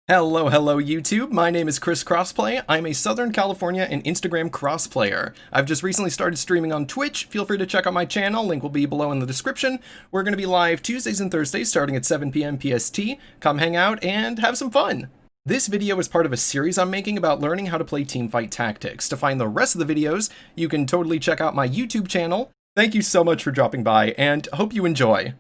Hello YouTube. My name is ChrisCrossPlay. I'm a Southern California and Instagram crossplayer. I've just recently started streaming on Twitch. Feel free to check out my channel. Link will be below in the description. We're going to be live Tuesdays and Thursdays starting at 7 p.m. PST. Come hang out and have some fun. This video is part of a series I'm making about learning how to play TeamFight Tactics. To find the rest of the videos, you can totally check out my YouTube channel. Thank you so much for dropping by and hope you enjoy.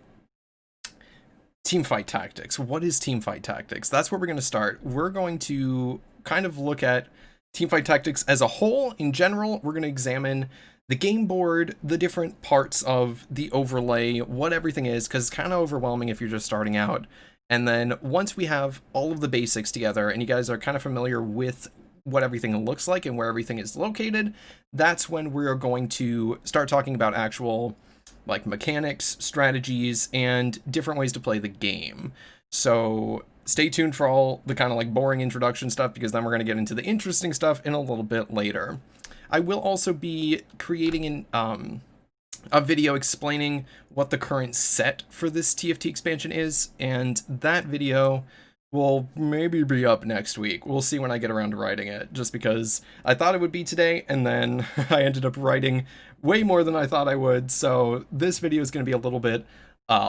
TeamFight Tactics. What is TeamFight Tactics? That's where we're going to start. We're going to kind of look at TeamFight Tactics as a whole. In general, we're going to examine the game board, the different parts of the overlay, what everything is, because it's kind of overwhelming if you're just starting out. And then once we have all of the basics together and you guys are kind of familiar with what everything looks like and where everything is located, that's when we're going to start talking about actual like mechanics, strategies, and different ways to play the game. So stay tuned for all the kind of like boring introduction stuff, because then we're going to get into the interesting stuff in a little bit later. I will also be creating a video explaining what the current set for this TFT expansion is, and that video will maybe be up next week. We'll see when I get around to writing it, just because I thought it would be today, and then I ended up writing way more than I thought I would, so this video is going to be a little bit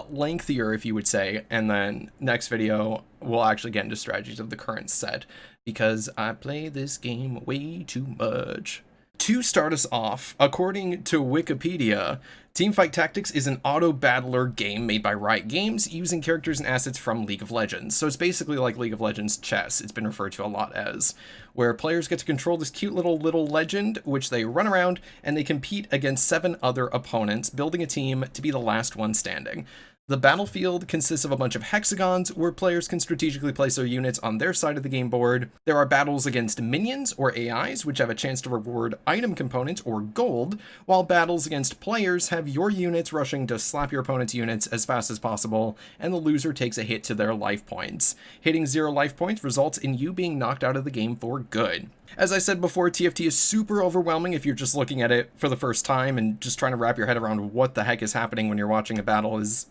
lengthier, if you would say, and then next video we'll actually get into strategies of the current set, because I play this game way too much. To start us off, according to Wikipedia, TeamFight Tactics is an auto-battler game made by Riot Games using characters and assets from League of Legends. So it's basically like League of Legends chess, it's been referred to a lot as, where players get to control this cute little legend, which they run around, and they compete against 7 other opponents, building a team to be the last one standing. The battlefield consists of a bunch of hexagons where players can strategically place their units on their side of the game board. There are battles against minions, or AIs, which have a chance to reward item components, or gold, while battles against players have your units rushing to slap your opponent's units as fast as possible, and the loser takes a hit to their life points. Hitting 0 life points results in you being knocked out of the game for good. As I said before, TFT is super overwhelming if you're just looking at it for the first time and just trying to wrap your head around what the heck is happening when you're watching a battle is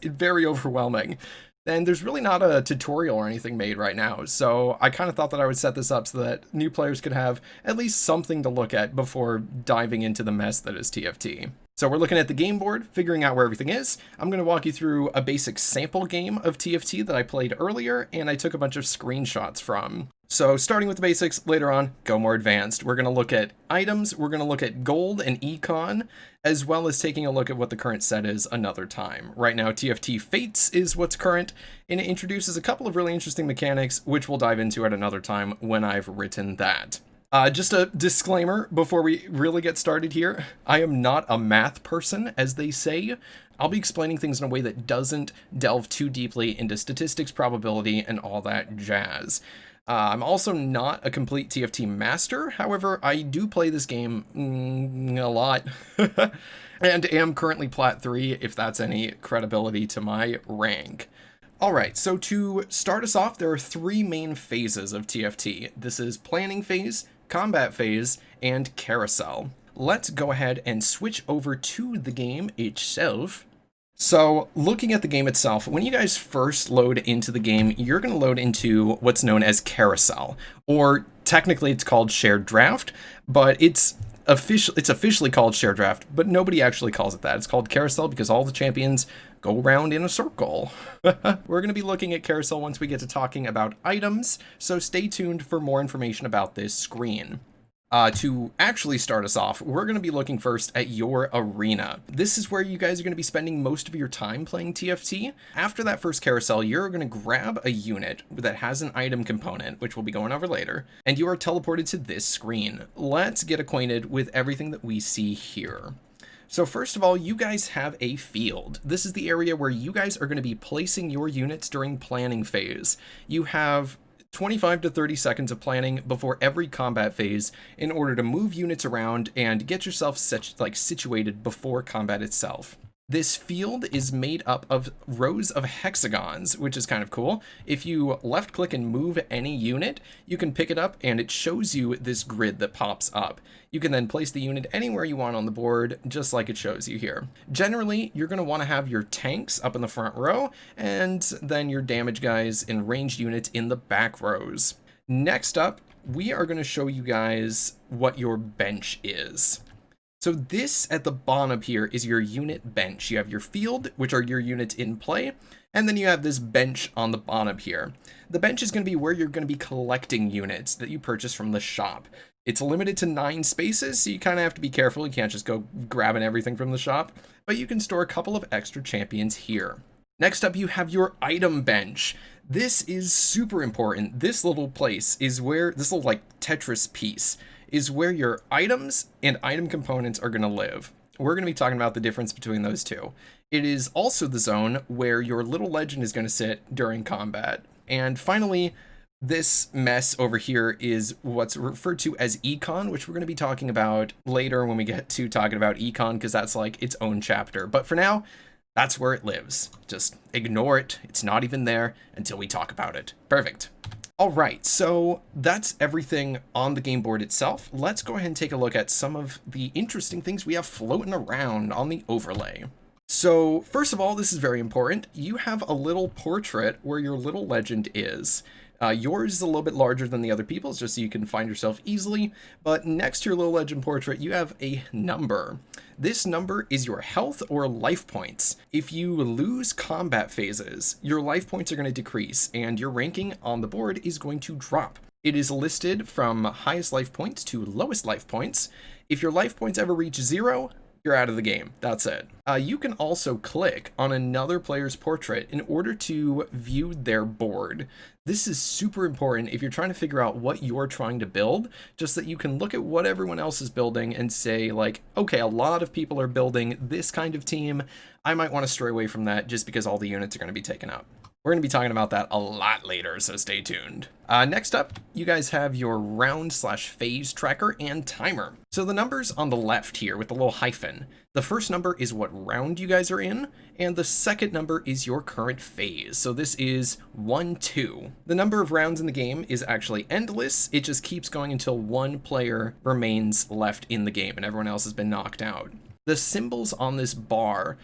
very overwhelming. And there's really not a tutorial or anything made right now, so I kind of thought that I would set this up so that new players could have at least something to look at before diving into the mess that is TFT. So we're looking at the game board, figuring out where everything is. I'm going to walk you through a basic sample game of TFT that I played earlier, and I took a bunch of screenshots from. So starting with the basics, later on, go more advanced. We're going to look at items, we're going to look at gold and econ, as well as taking a look at what the current set is another time. Right now, TFT Fates is what's current, and it introduces a couple of really interesting mechanics, which we'll dive into at another time when I've written that. Just a disclaimer before we really get started here. I am not a math person, as they say. I'll be explaining things in a way that doesn't delve too deeply into statistics, probability, and all that jazz. I'm also not a complete TFT master, however, I do play this game a lot, and am currently Plat 3, if that's any credibility to my rank. Alright, so to start us off, there are 3 main phases of TFT. This is planning phase, combat phase, and carousel. Let's go ahead and switch over to the game itself. So looking at the game itself, when you guys first load into the game, you're going to load into what's known as carousel, or technically it's called shared draft, but it's officially called shared draft, but nobody actually calls it that. It's called carousel because all the champions go around in a circle. We're going to be looking at carousel once we get to talking about items, so stay tuned for more information about this screen. To actually start us off, we're going to be looking first at your arena. This is where you guys are going to be spending most of your time playing TFT. After that first carousel, you're going to grab a unit that has an item component, which we'll be going over later, and you are teleported to this screen. Let's get acquainted with everything that we see here. So first of all, you guys have a field. This is the area where you guys are going to be placing your units during planning phase. You have 25 to 30 seconds of planning before every combat phase in order to move units around and get yourself situated before combat itself. This field is made up of rows of hexagons, which is kind of cool. If you left click and move any unit, you can pick it up and it shows you this grid that pops up. You can then place the unit anywhere you want on the board, just like it shows you here. Generally, you're going to want to have your tanks up in the front row, and then your damage guys and ranged units in the back rows. Next up, we are going to show you guys what your bench is. So this at the bottom here is your unit bench. You have your field, which are your units in play, and then you have this bench on the bottom here. The bench is going to be where you're going to be collecting units that you purchase from the shop. It's limited to 9 spaces, so you kind of have to be careful. You can't just go grabbing everything from the shop, but you can store a couple of extra champions here. Next up, you have your item bench. This is super important. This little place is where, this little like Tetris piece, is where your items and item components are going to live. We're going to be talking about the difference between those two. It is also the zone where your little legend is going to sit during combat. And finally, this mess over here is what's referred to as econ, which we're going to be talking about later when we get to talking about econ, because that's like its own chapter. But for now, that's where it lives. Just ignore it. It's not even there until we talk about it. Perfect. All right, so that's everything on the game board itself. Let's go ahead and take a look at some of the interesting things we have floating around on the overlay. So first of all, this is very important. You have a little portrait where your little legend is. Yours is a little bit larger than the other people's, just so you can find yourself easily. But next to your little legend portrait, you have a number. This number is your health or life points. If you lose combat phases, your life points are going to decrease, and your ranking on the board is going to drop. It is listed from highest life points to lowest life points. If your life points ever reach 0, you're out of the game. That's it. You can also click on another player's portrait in order to view their board. This is super important if you're trying to figure out what you're trying to build, just that you can look at what everyone else is building and say like, okay, a lot of people are building this kind of team. I might want to stray away from that just because all the units are going to be taken up. We're going to be talking about that a lot later, so stay tuned. Next up, you guys have your round/phase tracker and timer. So the numbers on the left here with the little hyphen, the first number is what round you guys are in, and the second number is your current phase. So this is 1, 2. The number of rounds in the game is actually endless. It just keeps going until one player remains left in the game and everyone else has been knocked out. The symbols on this bar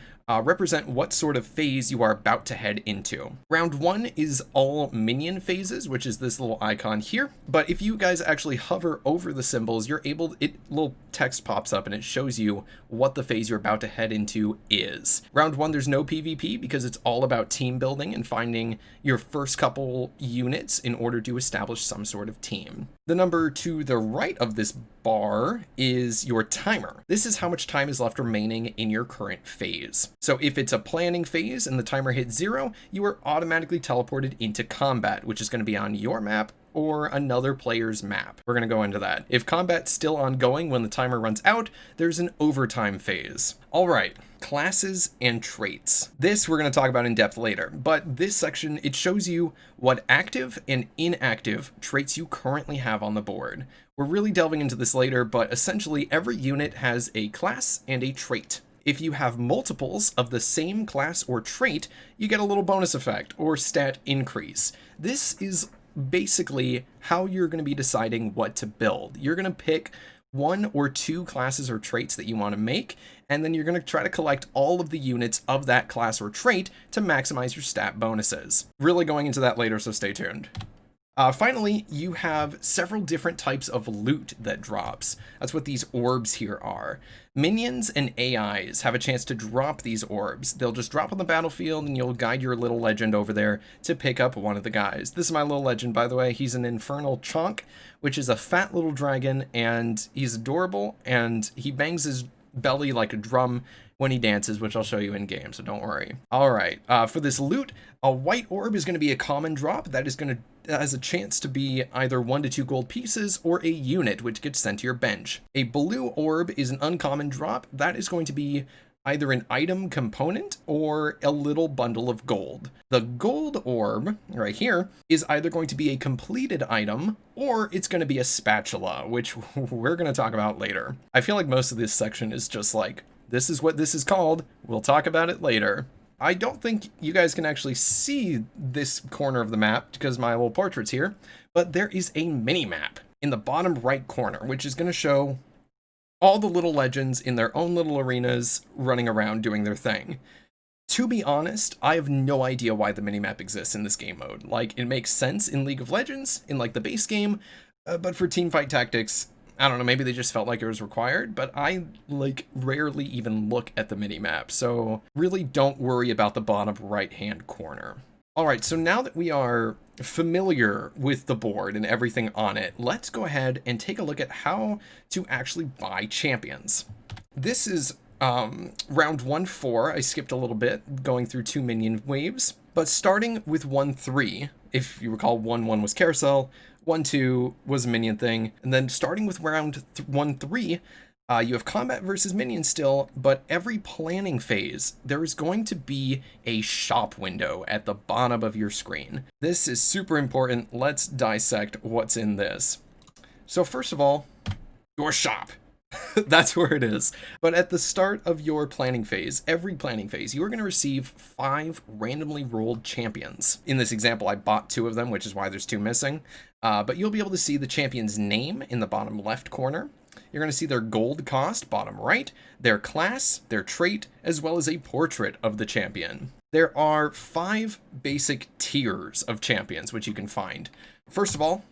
represent what sort of phase you are about to head into. Round 1 is all minion phases, which is this little icon here. But if you guys actually hover over the symbols, you're able, little text pops up and it shows you what the phase you're about to head into is. Round 1, there's no PvP because it's all about team building and finding your first couple units in order to establish some sort of team. The number to the right of this bar is your timer. This is how much time is left remaining in your current phase. So if it's a planning phase and the timer hits 0, you are automatically teleported into combat, which is going to be on your map or another player's map. We're going to go into that. If combat's still ongoing when the timer runs out, there's an overtime phase. All right, classes and traits. This we're going to talk about in depth later, but this section, it shows you what active and inactive traits you currently have on the board. We're really delving into this later, but essentially every unit has a class and a trait. If you have multiples of the same class or trait, you get a little bonus effect or stat increase. This is basically how you're going to be deciding what to build. You're going to pick 1 or 2 classes or traits that you want to make, and then you're going to try to collect all of the units of that class or trait to maximize your stat bonuses. Really going into that later, so stay tuned. Finally, you have several different types of loot that drops. That's what these orbs here are. Minions and AIs have a chance to drop these orbs. They'll just drop on the battlefield and you'll guide your little legend over there to pick up one of the guys. This is my little legend, by the way. He's an infernal chonk, which is a fat little dragon, and he's adorable, and he bangs his belly like a drum when he dances, which I'll show you in game, so don't worry. All right, for this loot, a white orb is going to be a common drop that is going to has a chance to be either 1 to 2 gold pieces or a unit, which gets sent to your bench. A blue orb is an uncommon drop that is going to be either an item component or a little bundle of gold. The gold orb right here is either going to be a completed item or it's going to be a spatula, which we're going to talk about later. I feel like most of this section is just like This is what this is called. We'll talk about it later. I don't think you guys can actually see this corner of the map because my little portrait's here, but there is a mini map in the bottom right corner, which is going to show all the little legends in their own little arenas running around doing their thing. To be honest, I have no idea why the minimap exists in this game mode. Like, it makes sense in League of Legends, in like the base game, but for Teamfight Tactics, I don't know, maybe they just felt like it was required, but I like rarely even look at the minimap, so really don't worry about the bottom right-hand corner. All right, so now that we are familiar with the board and everything on it, let's go ahead and take a look at how to actually buy champions. This is round 1-4, I skipped a little bit, going through 2 minion waves, but starting with 1-3, if you recall 1-1 was carousel, 1-2 was a minion thing, and then starting with round 1-3, you have combat versus minions still, but every planning phase, there is going to be a shop window at the bottom of your screen. This is super important. Let's dissect what's in this. So first of all, your shop. That's where it is. But at the start of your planning phase, every planning phase, you are going to receive 5 randomly rolled champions. In this example, I bought 2 of them, which is why there's 2 missing. But you'll be able to see the champion's name in the bottom left corner. You're going to see their gold cost, bottom right, their class, their trait, as well as a portrait of the champion. There are 5 basic tiers of champions, which you can find. First of all,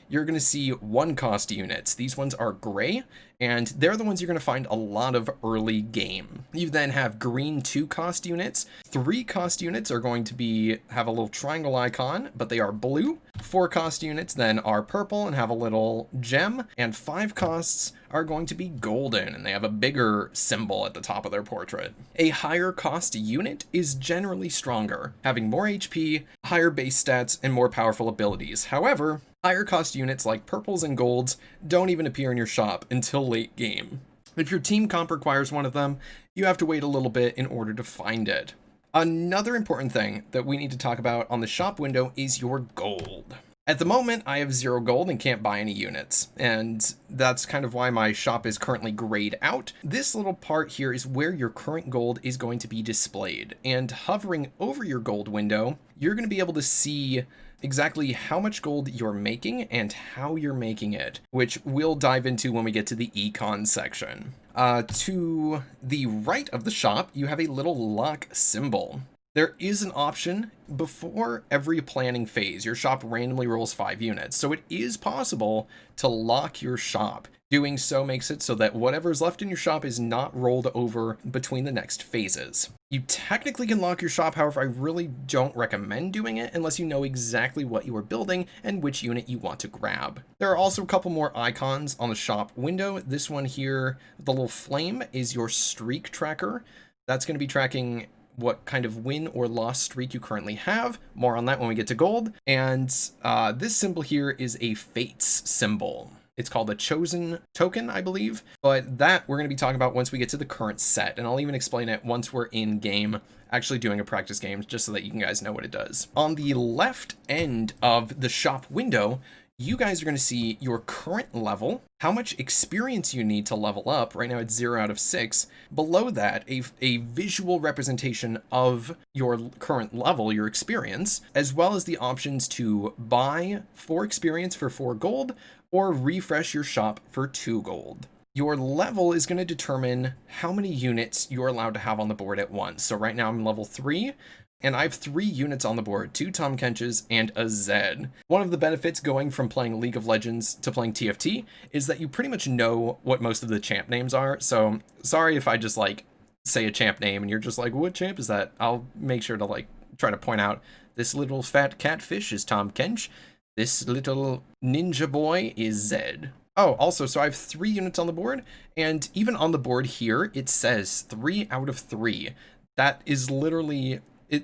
you're going to see 1 cost units. These ones are gray, and they're the ones you're going to find a lot of early game. You then have green 2 cost units. 3 cost units are going to have a little triangle icon, but they are blue. 4 cost units then are purple and have a little gem, and 5 costs are going to be golden, and they have a bigger symbol at the top of their portrait. A higher cost unit is generally stronger, having more HP, higher base stats, and more powerful abilities. However, higher cost units like purples and golds don't even appear in your shop until late game. If your team comp requires one of them, you have to wait a little bit in order to find it. Another important thing that we need to talk about on the shop window is your gold. At the moment, I have 0 gold and can't buy any units, and that's kind of why my shop is currently grayed out. This little part here is where your current gold is going to be displayed, and hovering over your gold window, you're going to be able to see exactly how much gold you're making and how you're making it, which we'll dive into when we get to the econ section. To the right of the shop, you have a little lock symbol. There is an option before every planning phase. Your shop randomly rolls 5 units, so it is possible to lock your shop. Doing so makes it so that whatever is left in your shop is not rolled over between the next phases. You technically can lock your shop, however, I really don't recommend doing it unless you know exactly what you are building and which unit you want to grab. There are also a couple more icons on the shop window. This one here, the little flame, is your streak tracker. That's going to be tracking what kind of win or loss streak you currently have. More on that when we get to gold. And this symbol here is a fates symbol. It's called a chosen token, I believe, but that we're going to be talking about once we get to the current set, and I'll even explain it once we're in game, actually doing a practice game, just so that you guys know what it does. On the left end of the shop window, you guys are going to see your current level, how much experience you need to level up. Right now it's 0 out of 6. Below that, a visual representation of your current level, your experience, as well as the options to buy 4 experience for 4 gold, or refresh your shop for 2 gold. Your level is going to determine how many units you're allowed to have on the board at once. So right now I'm level 3, and I have 3 units on the board, 2 Tahm Kenches and a Zed. One of the benefits going from playing League of Legends to playing TFT is that you pretty much know what most of the champ names are. So sorry if I just like say a champ name and you're just like, what champ is that? I'll make sure to like try to point out this little fat catfish is Tahm Kench. This little ninja boy is Zed. Oh, also, so I have 3 units on the board, and even on the board here, it says 3 out of 3. That is literally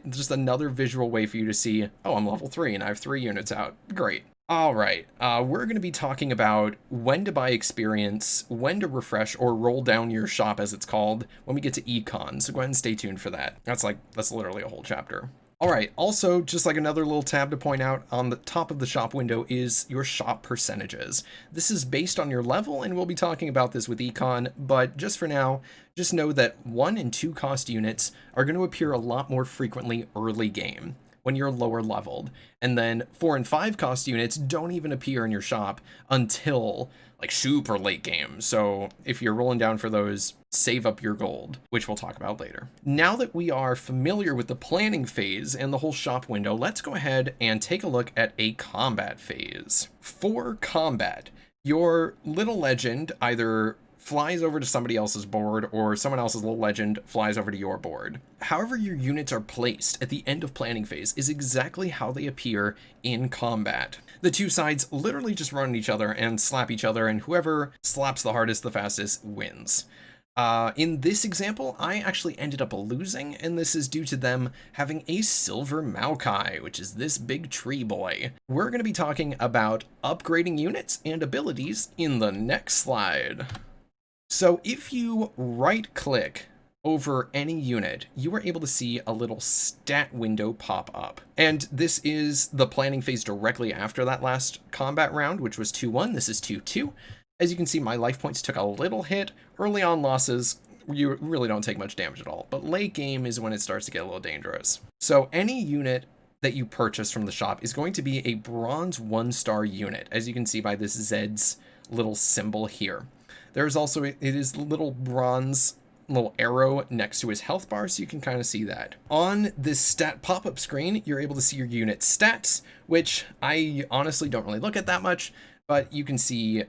just another visual way for you to see, oh, I'm level 3 and I have 3 units out. Great. All right, we're going to be talking about when to buy experience, when to refresh or roll down your shop, as it's called, when we get to econ. So go ahead and stay tuned for that. That's literally a whole chapter. All right, also, just like another little tab to point out, on the top of the shop window is your shop percentages. This is based on your level, and we'll be talking about this with Econ, but just for now, just know that 1 and 2 cost units are going to appear a lot more frequently early game when you're lower leveled, and then 4 and 5 cost units don't even appear in your shop until like super late game. So if you're rolling down for those, save up your gold, which we'll talk about later. Now that we are familiar with the planning phase and the whole shop window, let's go ahead and take a look at a combat phase. For combat, your little legend either flies over to somebody else's board or someone else's little legend flies over to your board. However your units are placed at the end of planning phase is exactly how they appear in combat. The two sides literally just run at each other and slap each other, and whoever slaps the hardest the fastest wins. In this example, I actually ended up losing, and this is due to them having a silver Maokai, which is this big tree boy. We're going to be talking about upgrading units and abilities in the next slide. So if you right click over any unit, you are able to see a little stat window pop up. And this is the planning phase directly after that last combat round, which was 2-1. This is 2-2. As you can see, my life points took a little hit. Early on losses, you really don't take much damage at all. But late game is when it starts to get a little dangerous. So any unit that you purchase from the shop is going to be a bronze 1-star unit, as you can see by this Zed's little symbol here. There's also, it is little bronze little arrow next to his health bar, so you can kind of see that. On this stat pop-up screen, you're able to see your unit stats, which I honestly don't really look at that much, but you can see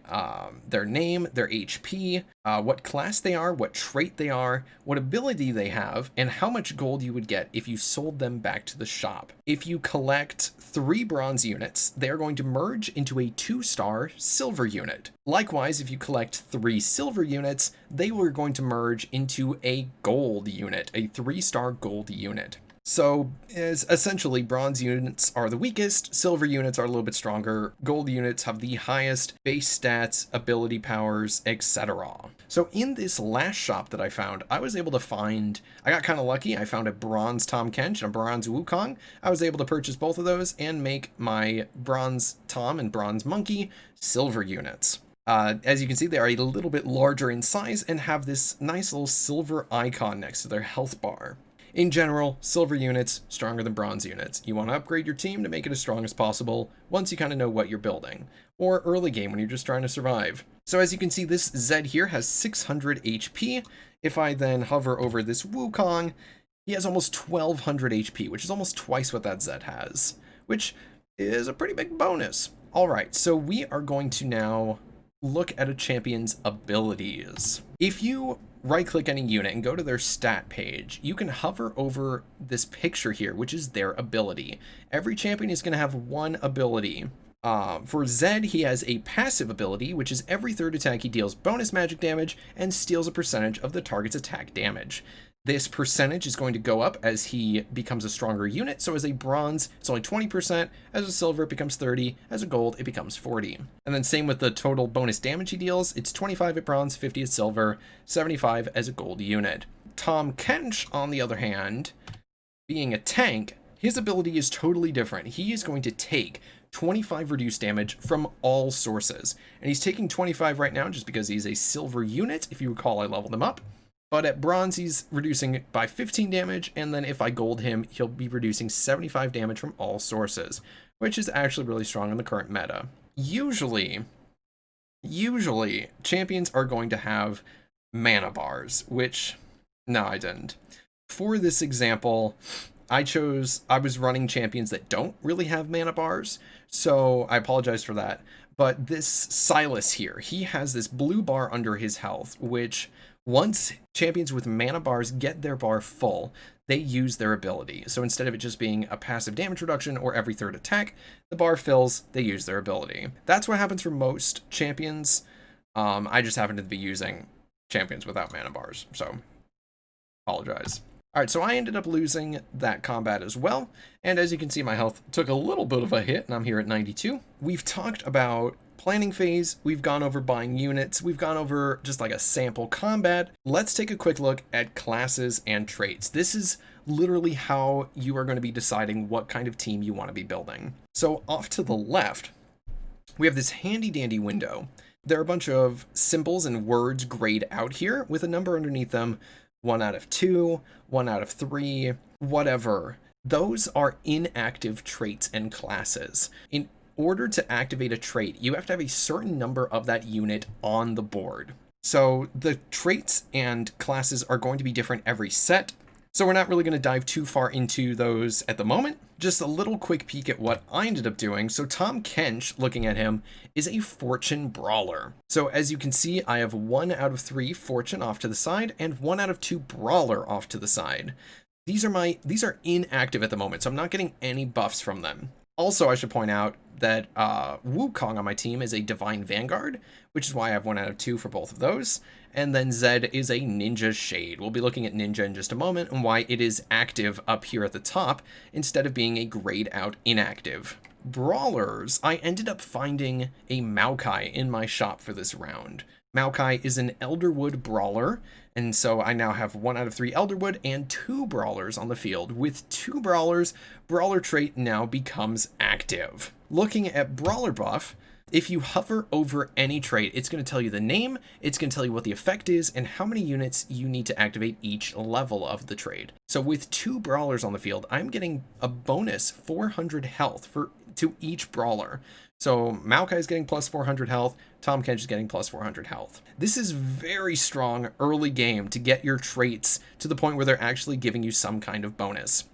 their name, their HP, what class they are, what trait they are, what ability they have, and how much gold you would get if you sold them back to the shop. If you collect 3 bronze units, they are going to merge into a 2-star silver unit. Likewise, if you collect 3 silver units, they were going to merge into a gold unit, a 3-star gold unit. So, as essentially, bronze units are the weakest, silver units are a little bit stronger, gold units have the highest base stats, ability powers, etc. So in this last shop that I found, I was able to find, I got kind of lucky, I found a bronze Tahm Kench and a bronze Wukong. I was able to purchase both of those and make my bronze Tom and bronze Monkey silver units. As you can see, they are a little bit larger in size and have this nice little silver icon next to their health bar. In general, silver units, stronger than bronze units. You want to upgrade your team to make it as strong as possible once you kind of know what you're building, or early game when you're just trying to survive. So as you can see, this Zed here has 600 HP. If I then hover over this Wukong, he has almost 1200 HP, which is almost twice what that Zed has, which is a pretty big bonus. All right, so we are going to now look at a champion's abilities. If you right-click any unit and go to their stat page, you can hover over this picture here, which is their ability. Every champion is going to have one ability. For Zed, he has a passive ability, which is every third attack he deals bonus magic damage and steals a percentage of the target's attack damage. This percentage is going to go up as he becomes a stronger unit, so as a bronze, it's only 20%, as a silver, it becomes 30%, as a gold, it becomes 40%. And then same with the total bonus damage he deals, it's 25 at bronze, 50 at silver, 75 as a gold unit. Tahm Kench, on the other hand, being a tank, his ability is totally different. He is going to take 25 reduced damage from all sources, and he's taking 25 right now just because he's a silver unit. If you recall, I leveled him up. But at bronze, he's reducing it by 15 damage, and then if I gold him, he'll be reducing 75 damage from all sources, which is actually really strong in the current meta. Usually, champions are going to have mana bars, which, no, I didn't. For this example, I was running champions that don't really have mana bars, so I apologize for that. But this Silas here, he has this blue bar under his health, which once champions with mana bars get their bar full, they use their ability. So instead of it just being a passive damage reduction or every third attack, the bar fills, they use their ability. That's what happens for most champions. I just happen to be using champions without mana bars, so apologize. All right, so I ended up losing that combat as well, and as you can see, my health took a little bit of a hit, and I'm here at 92. We've talked about planning phase, we've gone over buying units, we've gone over just like a sample combat. Let's take a quick look at classes and traits. This is literally how you are going to be deciding what kind of team you want to be building. So off to the left, we have this handy dandy window. There are a bunch of symbols and words grayed out here with a number underneath them. 1 out of 2, 1 out of 3, whatever. Those are inactive traits and classes. In order to activate a trait, you have to have a certain number of that unit on the board. So the traits and classes are going to be different every set. So we're not really going to dive too far into those at the moment. Just a little quick peek at what I ended up doing. So Tahm Kench, looking at him, is a Fortune Brawler. So as you can see, I have 1 out of 3 Fortune off to the side and 1 out of 2 Brawler off to the side. These are inactive at the moment, so I'm not getting any buffs from them. Also, I should point out that Wukong on my team is a Divine Vanguard, which is why I have 1 out of 2 for both of those. And then Zed is a Ninja Shade. We'll be looking at Ninja in just a moment and why it is active up here at the top instead of being a grayed out inactive. Brawlers, I ended up finding a Maokai in my shop for this round. Maokai is an Elderwood Brawler, and so I now have 1 out of 3 Elderwood and 2 Brawlers on the field. With 2 Brawlers, Brawler trait now becomes active. Looking at Brawler buff, if you hover over any trait, it's going to tell you the name, it's going to tell you what the effect is, and how many units you need to activate each level of the trait. So with 2 Brawlers on the field, I'm getting a bonus 400 health to each Brawler. So Maokai is getting plus 400 health, Tahm Kench is getting plus 400 health. This is very strong early game to get your traits to the point where they're actually giving you some kind of bonus.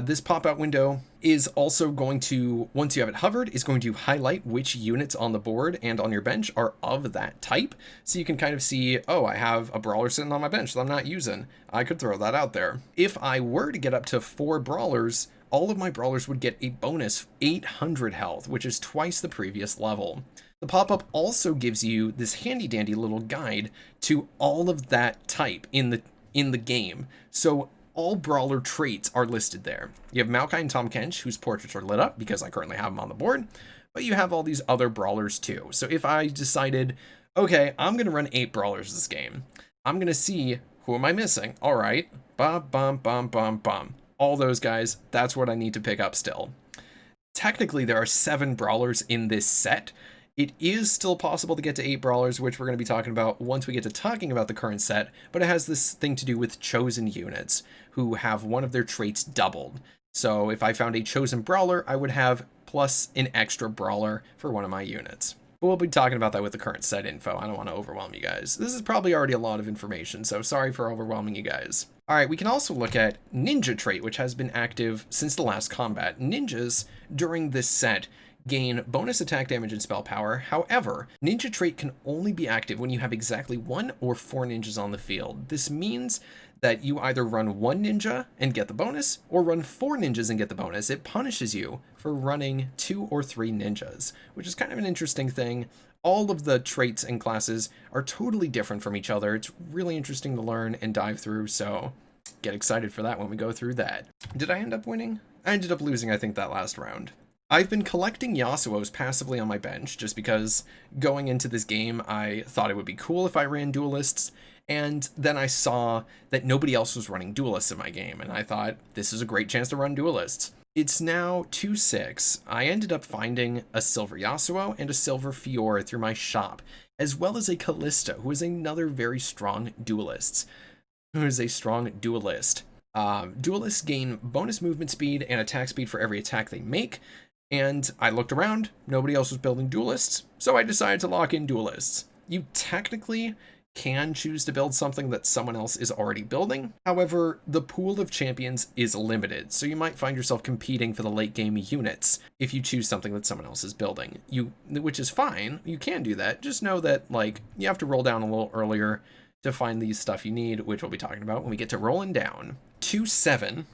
This pop-out window is also going to, once you have it hovered, is going to highlight which units on the board and on your bench are of that type. So you can kind of see, oh, I have a Brawler sitting on my bench that I'm not using. I could throw that out there. If I were to get up to 4 Brawlers, all of my Brawlers would get a bonus 800 health, which is twice the previous level. The pop-up also gives you this handy-dandy little guide to all of that type in the game. So all Brawler traits are listed there. You have Maokai and Tahm Kench, whose portraits are lit up because I currently have them on the board, but you have all these other Brawlers too. So if I decided, okay, I'm going to run 8 Brawlers this game, I'm going to see, who am I missing? All right, bum, bum, bum, bum, bum. All those guys, that's what I need to pick up still. Technically, there are 7 Brawlers in this set. It is still possible to get to 8 Brawlers, which we're going to be talking about once we get to talking about the current set, but it has this thing to do with chosen units who have one of their traits doubled. So if I found a chosen Brawler, I would have plus an extra Brawler for one of my units. But we'll be talking about that with the current set info. I don't want to overwhelm you guys. This is probably already a lot of information, so sorry for overwhelming you guys. All right, we can also look at Ninja trait, which has been active since the last combat. Ninjas, during this set, gain bonus attack damage and spell power. However, Ninja trait can only be active when you have exactly 1 or 4 ninjas on the field. This means that you either run 1 ninja and get the bonus, or run 4 ninjas and get the bonus. It punishes you for running 2 or 3 ninjas, which is kind of an interesting thing. All of the traits and classes are totally different from each other. It's really interesting to learn and dive through, so get excited for that when we go through that. Did I end up winning? I ended up losing, I think, that last round. I've been collecting Yasuos passively on my bench just because going into this game, I thought it would be cool if I ran duelists, and then I saw that nobody else was running duelists in my game, and I thought, this is a great chance to run duelists. It's now 2-6. I ended up finding a Silver Yasuo and a Silver Fiora through my shop, as well as a Kalista, who is another very strong duelist. Duelists gain bonus movement speed and attack speed for every attack they make, and I looked around, nobody else was building duelists, so I decided to lock in duelists. You technically can choose to build something that someone else is already building. However, the pool of champions is limited, so you might find yourself competing for the late game units if you choose something that someone else is building. Which is fine, you can do that. Just know that, like, you have to roll down a little earlier to find these stuff you need, which we'll be talking about when we get to rolling down. 2-7.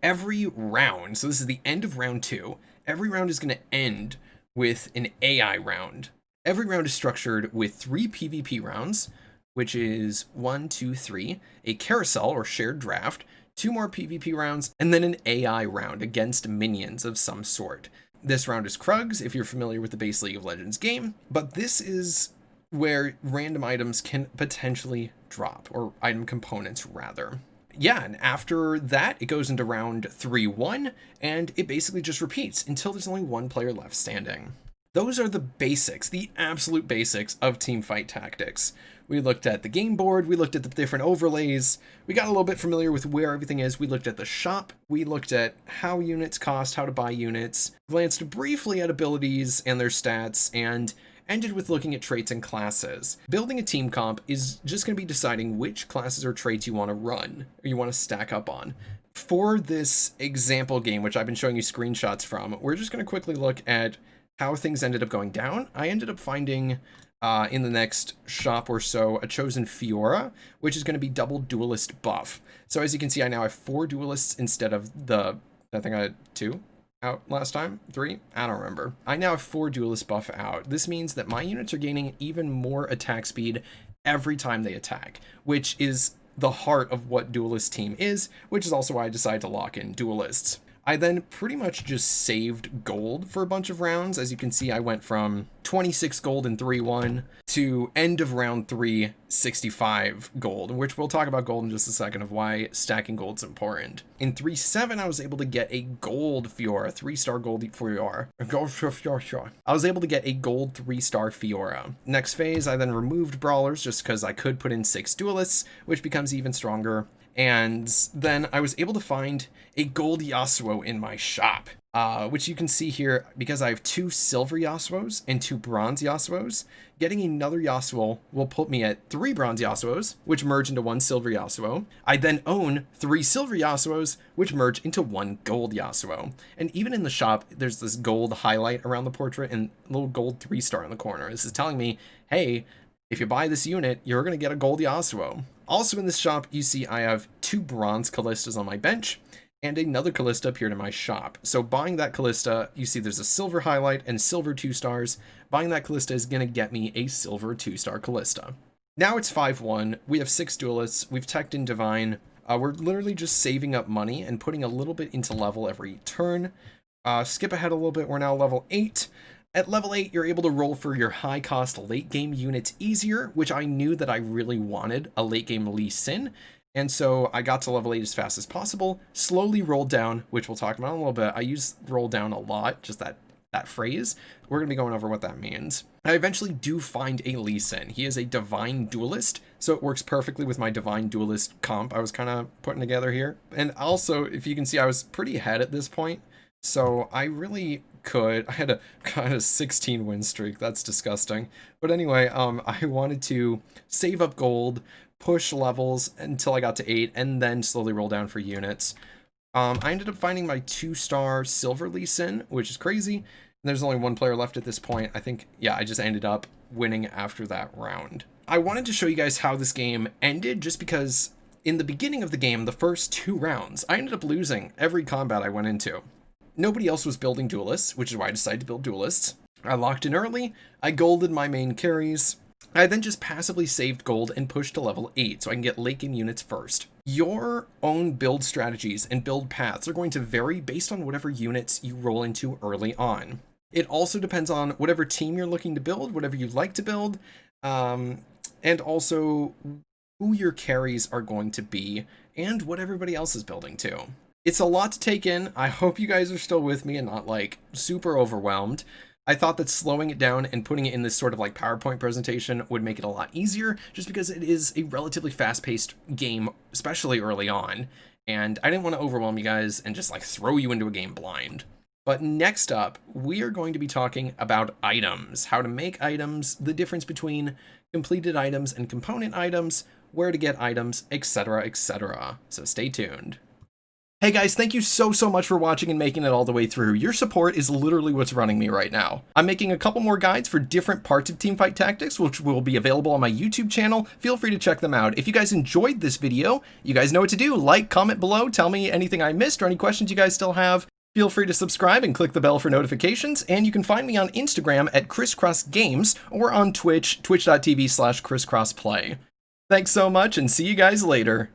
Every round, so this is the end of round 2, every round is going to end with an AI round. Every round is structured with 3 PvP rounds, which is 1, 2, 3, a carousel or shared draft, 2 more PvP rounds, and then an AI round against minions of some sort. This round is Krugs, if you're familiar with the base League of Legends game, but this is where random items can potentially drop, or item components rather. yeah, and after that, it goes into round 3-1, and it basically just repeats until there's only one player left standing. Those are the basics, the absolute basics of Teamfight Tactics. We looked at the game board, we looked at the different overlays, we got a little bit familiar with where everything is, we looked at the shop, we looked at how units cost, how to buy units, glanced briefly at abilities and their stats, and ended with looking at traits and classes. Building a team comp is just going to be deciding which classes or traits you want to run, or you want to stack up on. For this example game, which I've been showing you screenshots from, we're just going to quickly look at how things ended up going down. I ended up finding in the next shop or so a chosen Fiora, which is going to be double duelist buff. So as you can see, I now have 4 duelists instead of I think I had 2 out last time, 3, I don't remember. I now have 4 duelist buff out. This means that my units are gaining even more attack speed every time they attack, which is the heart of what duelist team is, which is also why I decided to lock in duelists. I then pretty much just saved gold for a bunch of rounds. As you can see, I went from 26 gold in 3-1 to end of round 3, 65 gold, which we'll talk about gold in just a second of why stacking gold's important. In 3-7, I was able to get a gold Fiora, 3-star gold Fiora. I was able to get a gold 3-star Fiora. Next phase, I then removed brawlers just because I could put in 6 duelists, which becomes even stronger. And then I was able to find a gold Yasuo in my shop, which you can see here because I have 2 silver Yasuos and 2 bronze Yasuos. Getting another Yasuo will put me at 3 bronze Yasuos, which merge into 1 silver Yasuo. I then own 3 silver Yasuos, which merge into 1 gold Yasuo. And even in the shop, there's this gold highlight around the portrait and a little gold 3-star in the corner. This is telling me, hey, if you buy this unit, you're going to get a gold Yasuo. Also in this shop, you see I have 2 bronze Callistas on my bench and another Callista appeared in my shop. So buying that Callista, you see there's a silver highlight and silver 2 stars. Buying that Callista is going to get me a silver 2-star Callista. Now it's 5-1. We have 6 duelists. We've teched in Divine. We're literally just saving up money and putting a little bit into level every turn. Skip ahead a little bit. We're now level 8. At level 8, you're able to roll for your high-cost late-game units easier, which I knew that I really wanted a late-game Lee Sin, and so I got to level 8 as fast as possible, slowly rolled down, which we'll talk about in a little bit. I use roll down a lot, just that phrase. We're going to be going over what that means. I eventually do find a Lee Sin. He is a Divine Duelist, so it works perfectly with my Divine Duelist comp I was kind of putting together here. And also, if you can see, I was pretty ahead at this point, so I really I had a kind of 16 win streak. That's disgusting. But anyway, I wanted to save up gold, push levels until I got to 8, and then slowly roll down for units. I ended up finding my 2-star silver Lee Sin, which is crazy. There's only 1 player left at this point. I think, yeah, I just ended up winning after that round. I wanted to show you guys how this game ended just because in the beginning of the game, the first 2 rounds, I ended up losing every combat I went into. Nobody else was building duelists, which is why I decided to build duelists. I locked in early, I golded my main carries, I then just passively saved gold and pushed to level 8 so I can get late game units first. Your own build strategies and build paths are going to vary based on whatever units you roll into early on. It also depends on whatever team you're looking to build, whatever you like to build, and also who your carries are going to be and what everybody else is building too. It's a lot to take in. I hope you guys are still with me and not like super overwhelmed. I thought that slowing it down and putting it in this sort of like PowerPoint presentation would make it a lot easier just because it is a relatively fast-paced game, especially early on. And I didn't want to overwhelm you guys and just like throw you into a game blind. But next up, we are going to be talking about items, how to make items, the difference between completed items and component items, where to get items, etc., etc. So stay tuned. Hey guys, thank you so much for watching and making it all the way through. Your support is literally what's running me right now. I'm making a couple more guides for different parts of Teamfight Tactics, which will be available on my YouTube channel. Feel free to check them out. If you guys enjoyed this video, you guys know what to do. Like, comment below, tell me anything I missed or any questions you guys still have. Feel free to subscribe and click the bell for notifications, and you can find me on Instagram at ChrisCrossGames or on Twitch, twitch.tv/ChrisCrossPlay. Thanks so much and see you guys later.